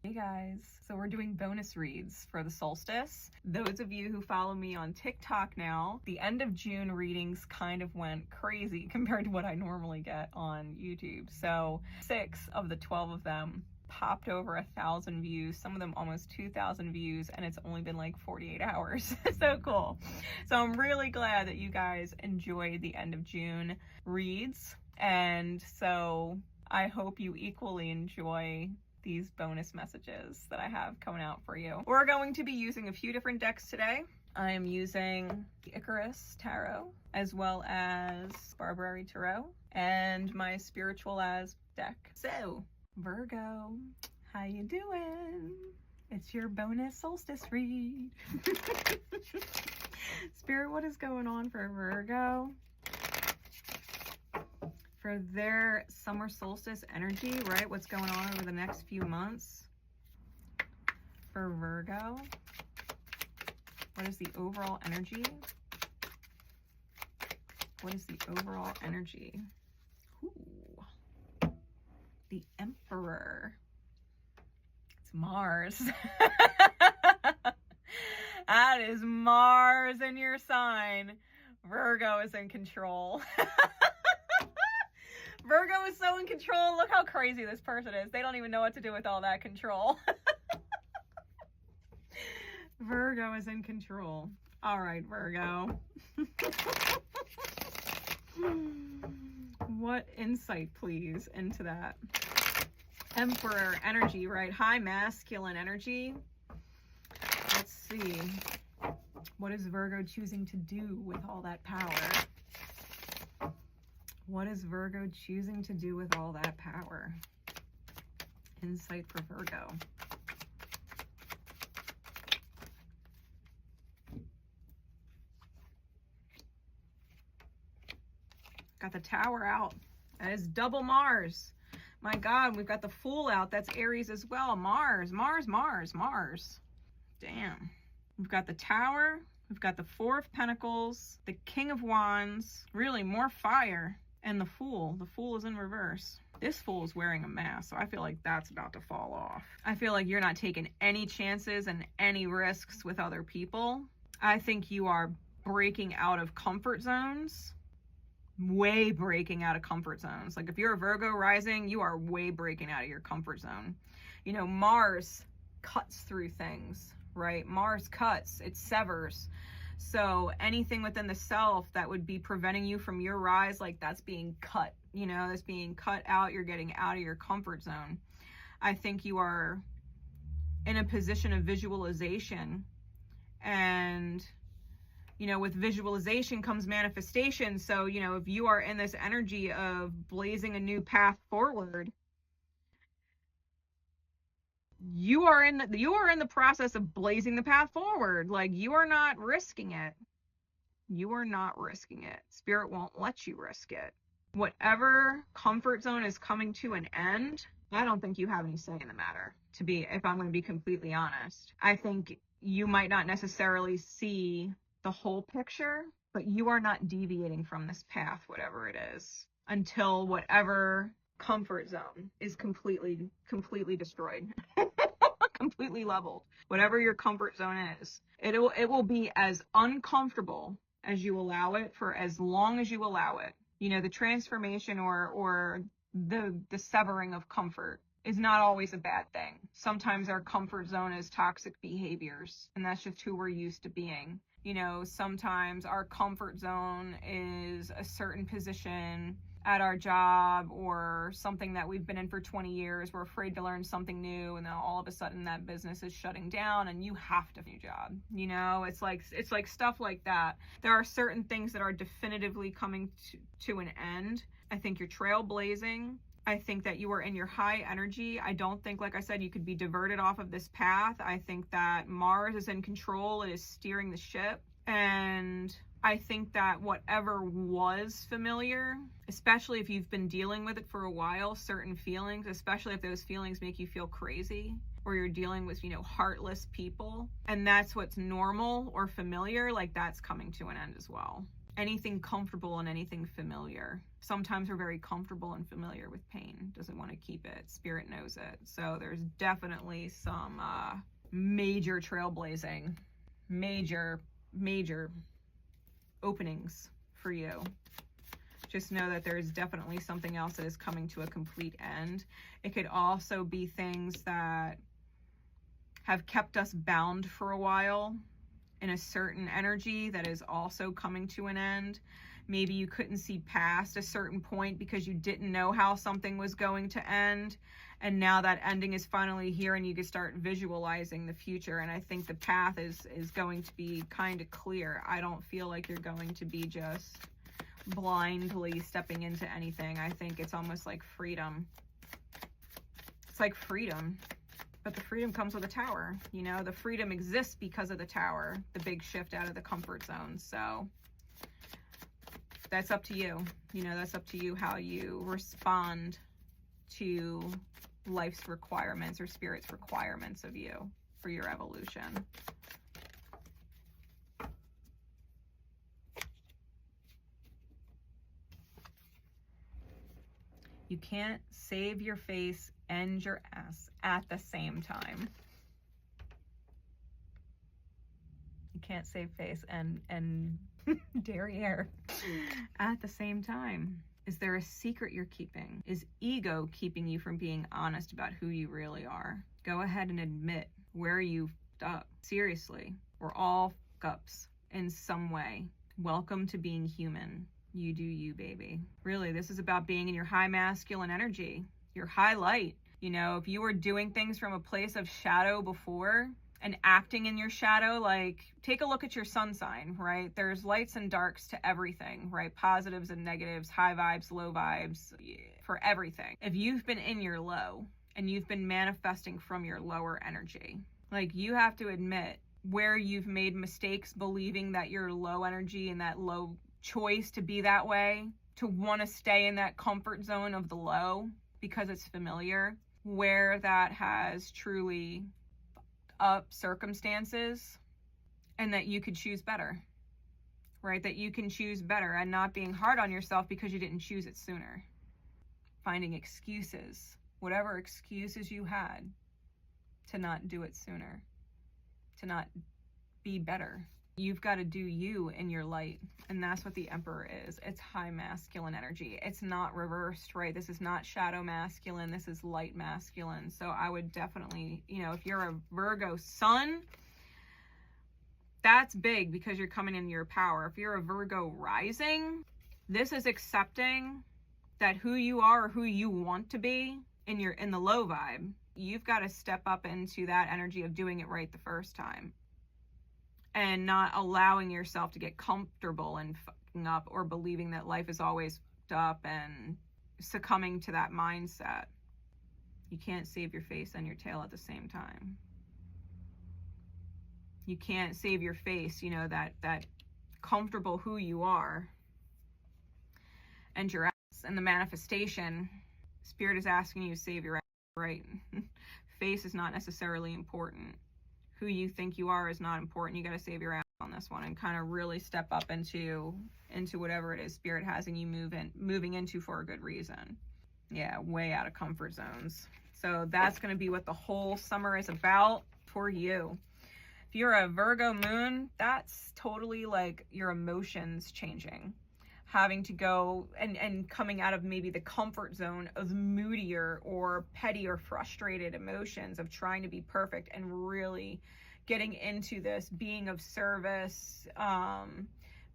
Hey guys, so we're doing bonus reads for the solstice. Those of you who follow me on TikTok now, the end of June readings kind of went crazy compared to what I normally get on YouTube. So 6 of the 12 of them popped over 1,000 views, some of them almost 2,000 views, and it's only been like 48 hours. So cool. So I'm really glad that you guys enjoyed the end of June reads, and so I hope you equally enjoy these bonus messages that I have coming out for you. We're going to be using a few different decks today. I am using the Icarus Tarot, as well as Barbary Tarot, and my Spiritual As deck. So, Virgo, how you doing? It's your bonus solstice read. Spirit, what is going on for Virgo? For their summer solstice energy, right? What's going on over the next few months for Virgo? What is the overall energy? What is the overall energy? Ooh. The Emperor. It's Mars. That is Mars in your sign. Virgo is in control. Virgo is so in control. Look how crazy this person is. They don't even know what to do with all that control. Virgo is in control. All right, Virgo. What insight, please, into that? Emperor energy, right? High masculine energy. Let's see. What is Virgo choosing to do with all that power? What is Virgo choosing to do with all that power? Insight for Virgo. Got the Tower out. That is double Mars. My God, we've got the Fool out. That's Aries as well. Mars, Mars, Mars, Mars. Damn. We've got the Tower. We've got the Four of Pentacles. The King of Wands. Really, more fire. And the Fool. The Fool is in reverse. This Fool is wearing a mask, so I feel like that's about to fall off. I feel like you're not taking any chances and any risks with other people. I think you are breaking out of comfort zones. Way breaking out of comfort zones. Like if you're a Virgo rising, you are way breaking out of your comfort zone. You know, Mars cuts through things, right? Mars cuts, it severs. So anything within the self that would be preventing you from your rise, like that's being cut, you know, that's being cut out. You're getting out of your comfort zone. I think you are in a position of visualization, and, you know, with visualization comes manifestation. So, you know, if you are in this energy of blazing a new path forward, you are in the process of blazing the path forward. Like, you are not risking it. You are not risking it. Spirit won't let you risk it. Whatever comfort zone is coming to an end, I don't think you have any say in the matter, if I'm going to be completely honest. I think you might not necessarily see the whole picture, but you are not deviating from this path, whatever it is, until whatever comfort zone is completely destroyed. Completely leveled. Whatever your comfort zone is, it will be as uncomfortable as you allow it for as long as you allow it. You know, the transformation or the severing of comfort is not always a bad thing. Sometimes our comfort zone is toxic behaviors, and that's just who we're used to being. You know, sometimes our comfort zone is a certain position at our job or something that we've been in for 20 years. We're afraid to learn something new, and then all of a sudden that business is shutting down and you have to do a new job. You know, it's like stuff like that. There are certain things that are definitively coming to an end. I think you're trailblazing. I think that you are in your high energy. I don't think, like I said, you could be diverted off of this path. I think that Mars is in control. It is steering the ship. And I think that whatever was familiar, especially if you've been dealing with it for a while, certain feelings, especially if those feelings make you feel crazy, or you're dealing with, you know, heartless people, and that's what's normal or familiar, like that's coming to an end as well. anything comfortable and anything familiar. Sometimes we're very comfortable and familiar with pain, doesn't want to keep it. Spirit knows it. So there's definitely some major trailblazing, major openings for you. Just know that there's definitely something else that is coming to a complete end. It could also be things that have kept us bound for a while in a certain energy that is also coming to an end. Maybe you couldn't see past a certain point because you didn't know how something was going to end. And now that ending is finally here and you can start visualizing the future. And I think the path is going to be kind of clear. I don't feel like you're going to be just blindly stepping into anything. I think it's almost like freedom. It's like freedom. But the freedom comes with a tower. You know, the freedom exists because of the tower, the big shift out of the comfort zone. So that's up to you. You know, that's up to you how you respond to life's requirements or spirit's requirements of you for your evolution. You can't save your face and your ass at the same time. You can't save face and derriere at the same time. Is there a secret you're keeping? Is ego keeping you from being honest about who you really are? Go ahead and admit where you f***ed up. Seriously, we're all f***ups in some way. Welcome to being human. You do you, baby. Really, this is about being in your high masculine energy, your high light. You know, if you were doing things from a place of shadow before and acting in your shadow, like take a look at your sun sign, right? There's lights and darks to everything, right? Positives and negatives, high vibes, low vibes, for everything. If you've been in your low and you've been manifesting from your lower energy, like you have to admit where you've made mistakes believing that you're low energy and that low choice to be that way, to want to stay in that comfort zone of the low because it's familiar, where that has truly up circumstances, and that you could choose better, right? That you can choose better and not being hard on yourself because you didn't choose it sooner. Finding excuses, whatever excuses you had to not do it sooner, to not be better. You've got to do you in your light. And that's what the Emperor is. It's high masculine energy. It's not reversed, right? This is not shadow masculine. This is light masculine. So I would definitely, you know, if you're a Virgo sun, that's big because you're coming in your power. If you're a Virgo rising, this is accepting that who you are or who you want to be in the low vibe. You've got to step up into that energy of doing it right the first time. And not allowing yourself to get comfortable and fucking up or believing that life is always fucked up and succumbing to that mindset. You can't save your face and your tail at the same time. You can't save your face, you know, that comfortable who you are and your ass. And the manifestation, Spirit is asking you to save your ass, right? Face is not necessarily important. Who you think you are is not important. You got to save your ass on this one and kind of really step up into whatever it is Spirit has in you moving into for a good reason. Yeah, way out of comfort zones. So that's going to be what the whole summer is about for you. If you're a Virgo moon, that's totally like your emotions changing. Having to go and coming out of maybe the comfort zone of moodier or petty or frustrated emotions of trying to be perfect and really getting into this being of service,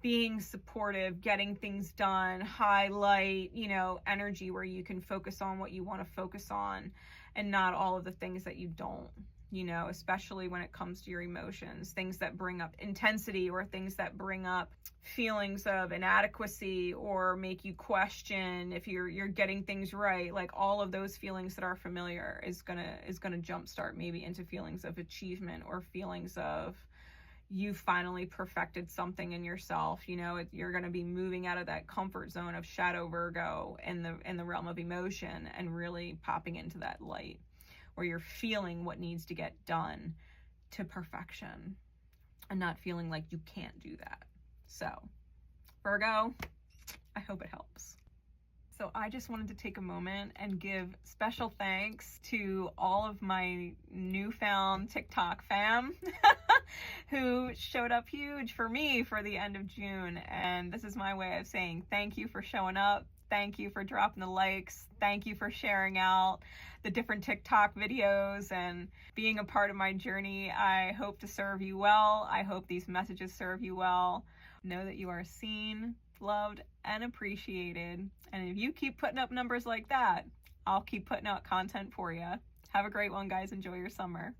being supportive, getting things done, highlight, you know, energy where you can focus on what you want to focus on and not all of the things that you don't. You know, especially when it comes to your emotions, things that bring up intensity or things that bring up feelings of inadequacy or make you question if you're getting things right. Like all of those feelings that are familiar is gonna jumpstart maybe into feelings of achievement or feelings of you finally perfected something in yourself. You know, you're gonna be moving out of that comfort zone of shadow Virgo in the realm of emotion and really popping into that light, where you're feeling what needs to get done to perfection and not feeling like you can't do that. So Virgo, I hope it helps. So I just wanted to take a moment and give special thanks to all of my newfound TikTok fam who showed up huge for me for the end of June. And this is my way of saying thank you for showing up. Thank you for dropping the likes. Thank you for sharing out the different TikTok videos and being a part of my journey. I hope to serve you well. I hope these messages serve you well. Know that you are seen, loved, and appreciated. And if you keep putting up numbers like that, I'll keep putting out content for you. Have a great one, guys. Enjoy your summer.